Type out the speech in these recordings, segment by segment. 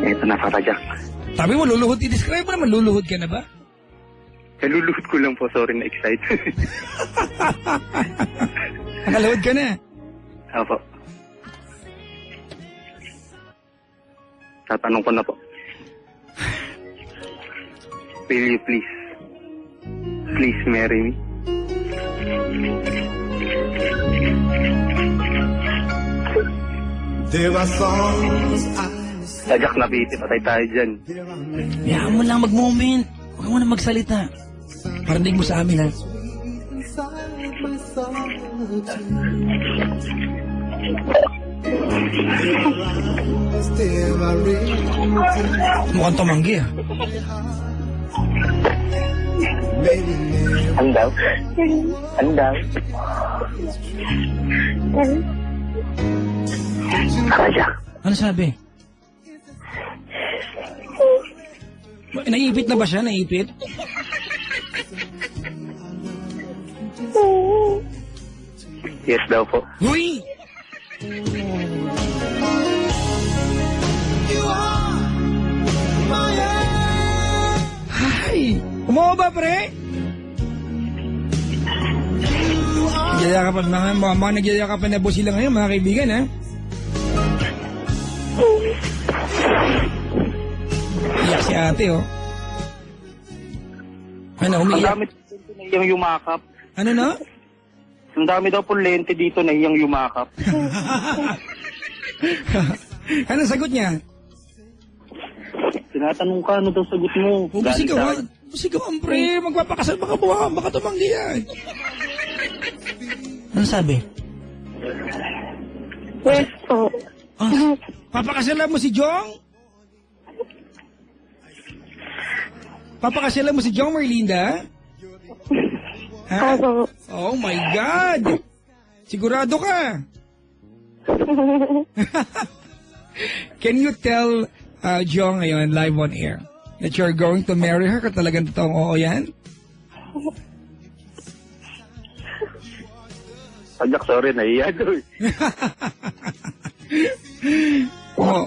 Ito na, Papa Jack. Sabi mo, luluhod. I-describe mo naman, luluhod ka na ba? Kaluluhod ko lang po, sorry na excited. Nakaluhod ka na. Opo. Tatanong ko na po. Will you please marry me? There are songs Jack, napiti, patay tayo dyan. Hayaan mo lang mag-moment. Huwag mo na magsalita. Parinig mo sa amin, ha? Mukhang tumanggi, ha? Ano daw? Ano daw? Papa Jack. Ano sabi? Naipit na ba siya? Naipit? Yes daw po. Uy! Hay! Umuha ba, pre? Nagyayakapan mga nagyayakapan na po sila ngayon, mga kaibigan, ha? Iyak si ate, oh. Ano, Ang umiiyak? dami dito na iyang yumakap. Ano na? Ang dami daw po lente dito na iyang yumakap. Ano sagot niya? Tinatanong ka, ano daw sagot mo? Busigawan, pre. Magpapakasal baka buha, baka tumanggi yan. Ano sabi? Yes po. Ah, papakasalan mo si Jong? Papakasalan mo si Jong, Merlinda? Ha? Opo. Oh my God! Sigurado ka? Can you tell Jong ngayon, live on air, that you're going to marry her? Kung talagang totoong oo yan? Jack, sorry, naiya doon.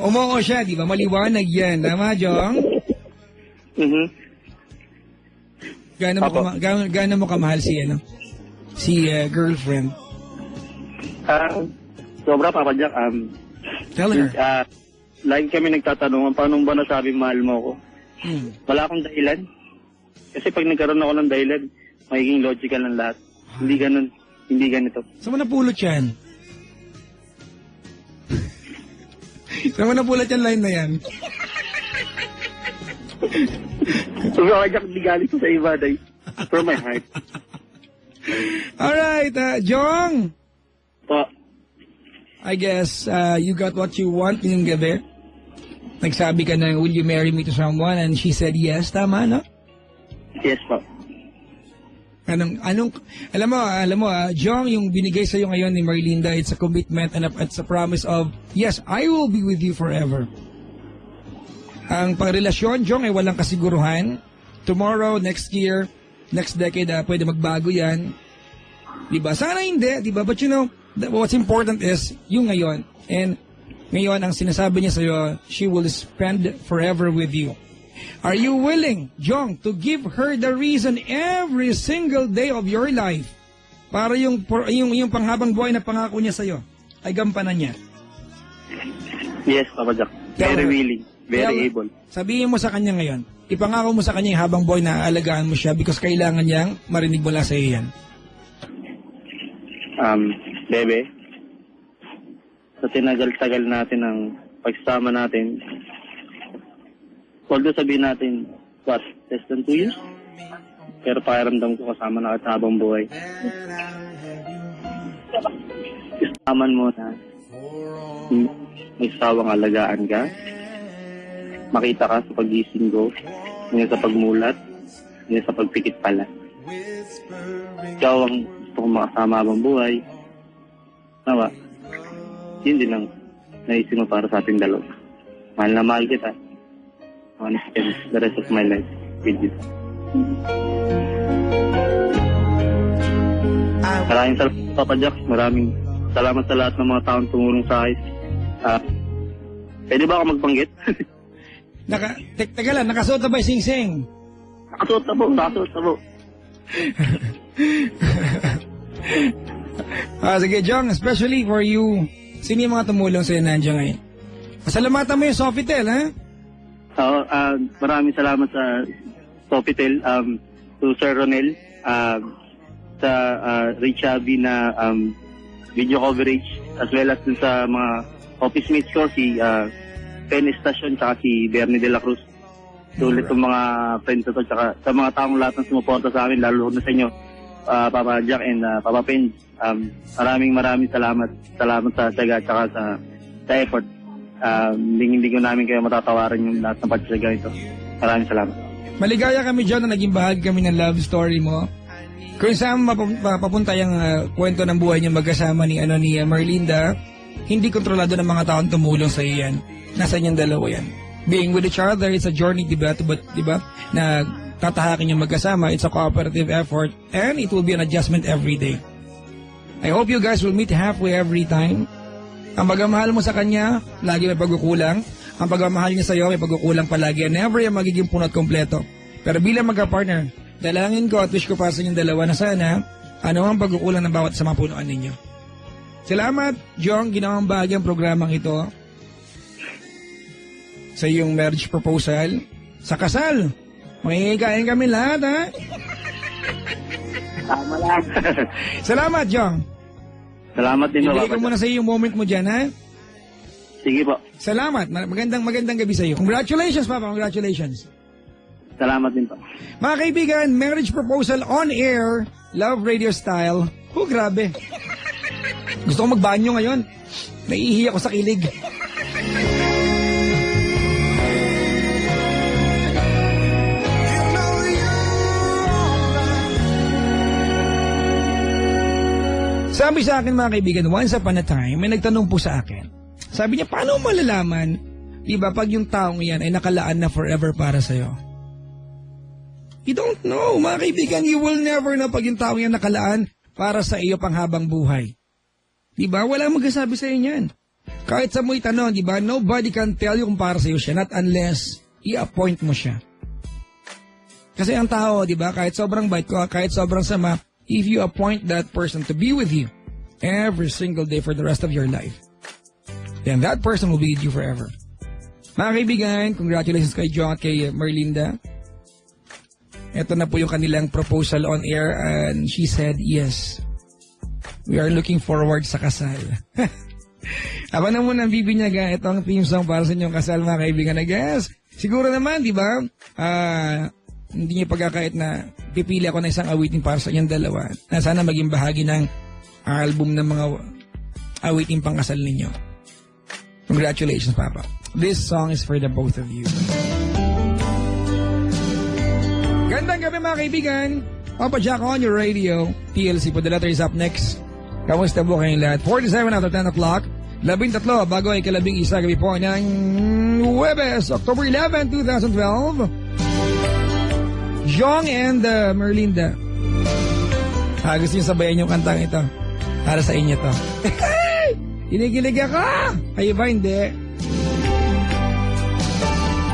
Umoo siya, di ba? Maliwanag yan. Tama, Jong? Gaano mo kamahal si, girlfriend? Sobra, Papa Jack. Tell her. Lagi kami nagtatanong, paano ba nasabi mahal mo ako? Wala akong dahilan. Kasi pag nagkaroon ako ng dahilan, magiging logical ang lahat. Hindi ganun. Hindi ganito. Saan mo napulot yan? Saan mo napulot yan line na yan? So, Papa Jack, di galing ko sa iba, day. From my heart. Alright, Jong! Po. I guess you got what you want yung gabi. Nagsabi ka na, will you marry me to someone? And she said yes. Tama, no? Yes, po. Alam mo, Jong, yung binigay sa'yo ngayon ni Merlinda, it's a commitment and it's a promise of, yes, I will be with you forever. Ang pangrelasyon, Jong, ay walang kasiguruhan. Tomorrow, next year, next decade, pwede magbago yan. Diba? Sana hindi, diba? But you know, what's important is yung ngayon. And ngayon, ang sinasabi niya sa'yo, she will spend forever with you. Are you willing, Jong, to give her the reason every single day of your life para yung panghabang buhay na pangako niya sa'yo ay gampanan niya? Yes, Papa Jack. Very willing. Very able. Sabihin mo sa kanya ngayon, ipangako mo sa kanya yung habang buhay na aalagaan mo siya because kailangan niyang marinig mula sa iyo yan. Bebe, sa tinagal-tagal natin ng pagsama natin, although sabihin natin, what, less than 2 years? Pero pakiramdam ko kasama na kita habang buhay. Isaman mo na may sawang alagaan ka, makita ka sa pagising ko, ngayon sa pagmulat, ngayon sa pagpikit pala. Ikaw ang gusto kong makasama habang buhay. Nawa, yun din ang naisip mo para sa ating dalawa. Mahal na mahal kita. I want to spend the rest of my life with you. Maraming salamat, Papa Jack. Maraming salamat sa lahat ng mga taong tumulong sa akin. Pwede ba ako magbanggit? Teka lang, nakasuot na ba yung sing-sing? Nakasuot na po. Sige, Jong, especially for you, sino yung mga tumulong sa'yo nandiyan ngayon? Pasalamatan mo yung Sofitel, ha? So, maraming salamat sa Sofitel, to Sir Ronel, sa Rich Abbey na video coverage, as well as dun sa mga office mates ko, si Pen Estacion, tsaka si Bernie de la Cruz. Sulit itong mga friends ko, tsaka sa mga taong lahat ng sumuporta sa amin, lalo na sa inyo, Papa Jack and Papa Pen. Maraming salamat. Salamat sa tiyaga, tsaka sa effort. Hindi ko namin kayo matatawaran yung lahat ng pagtsaga ito. Maraming salamat. Maligaya kami dyan na naging bahagi kami ng love story mo. Kung saan mapapunta yung kwento ng buhay niyo magkasama ni Marlinda, hindi kontrolado ng mga taong tumulong sa iyo yan. Nasa yung dalawa yan. Being with each other, it's a journey, diba? Na tatahakin yung magkasama, it's a cooperative effort, and it will be an adjustment every day. I hope you guys will meet halfway every time. Ang pagmamahal mo sa kanya, lagi may pagkukulang. Ang pagmamahal niya sa iyo, may pagkukulang palagi. Never yung magiging puno at kompleto. Pero bilang magka-partner, dalangin ko at wish ko para sa inyong dalawa na sana, ano ang pagkukulang ng bawat sa mga punuan ninyo. Salamat, Jong, ginawang bahagi ang programang ito. Sa iyong marriage proposal. Sa kasal, makikikain kami lahat, ha? Tama lang. Salamat, Jong. Salamat din po, Ibigay ko Papa muna Jack. sa iyo yung moment mo dyan, ha? Sige po. Salamat. Magandang gabi sa iyo. Congratulations, Papa. Congratulations. Salamat din po. Mga kaibigan, marriage proposal on air, love radio style. Grabe. Gusto ko magbanyo ngayon. Naiihi ako sa kilig. Sabi sa akin mga kaibigan, once upon a time, may nagtanong po sa akin. Sabi niya, paano malalaman, di ba, pag yung taong yan ay nakalaan na forever para sa'yo? You don't know, mga kaibigan, you will never know pag yung taong yan nakalaan para sa iyo panghabang buhay. Di ba? Wala magsasabi sa iyo niyan. Kahit sa mo'y tanong, di ba, nobody can tell you kung para sa iyo siya, not unless i-appoint mo siya. Kasi ang tao, di ba, kahit sobrang bait ko, kahit sobrang sama, if you appoint that person to be with you every single day for the rest of your life, then that person will be with you forever. Mga kaibigan, congratulations kay John at kay Marlinda. Ito na po yung kanilang proposal on air and she said yes. We are looking forward sa kasal. Aba na muna ang bibinyaga. Ito ang theme song para sa inyong kasal, mga kaibigan. I guess, siguro naman, di ba? Hindi niyo pagkakait na pipili ako ng isang awitin para sa inyong dalawa na sana maging bahagi ng album ng mga awitin pangkasal ninyo. Congratulations, Papa. This song is for the both of you. Gandang gabi mga kaibigan. Papa Jack on your radio. TLC po, the letter is up next. Kamusta po kayong lahat? 47 after 10 o'clock. 13 bago ay ika-11 gabi po ng Huwebes, October 11, 2012. Jong and Marlinda. Gusto nyo sabayan yung kantang ito. Para sa inyo to. Kinikilig ako! Kayo ba hindi?